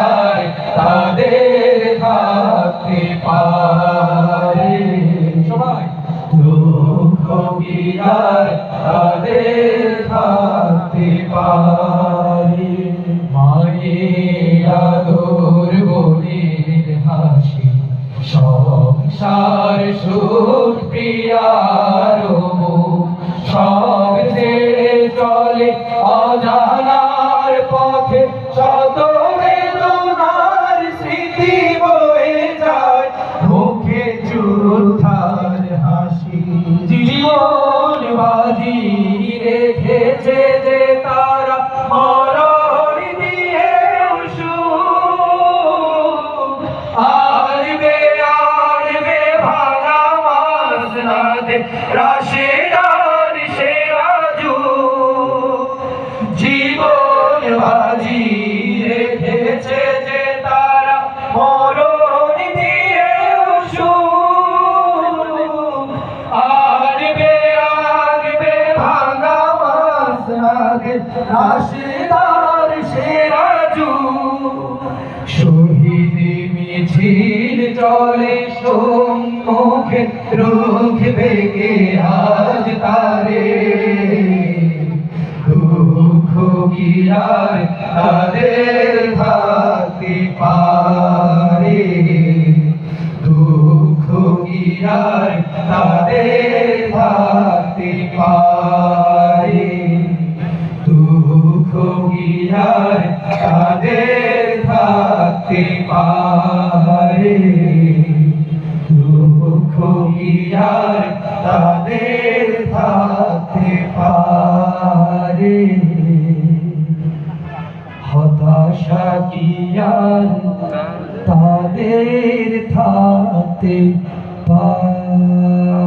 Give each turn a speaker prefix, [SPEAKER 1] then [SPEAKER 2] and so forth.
[SPEAKER 1] আর তাদের থাকতে পারে সবাই দুঃখ কি আর তাদের থাকতে পারে মায়ের আদর বোনের হাসি সংসার সুখ প্রিয়ার সব ছেড়ে চলে অজানার পথে শত বেদনার স্মৃতি বয়ে যায় মুখে চুথার হাসি জীবন বাজি রেখেছে যে তারা মরণ দিয়ে আরবে আরবে ভাঙা মাসনাদে রাশেদার সেরাজু জীবন বাজি রেখেছে যে তারা মরণ দিয়ে আরবে আরবে ভাঙা মাসনাদে রাশেদার সেরাজু শহীদ মিছিল চলে সম্মুখে রুখবে কে আজ তারে দুঃখ কি আর তাদের থাকতে পারে দুঃখ কি আর তাদের থাকতে পারে দুঃখ কি আর তাদের থাকতে পারে দুঃখ কি আর তাদের থাকতে পারে হতাশা কি আর তাদের থাকতে পারে।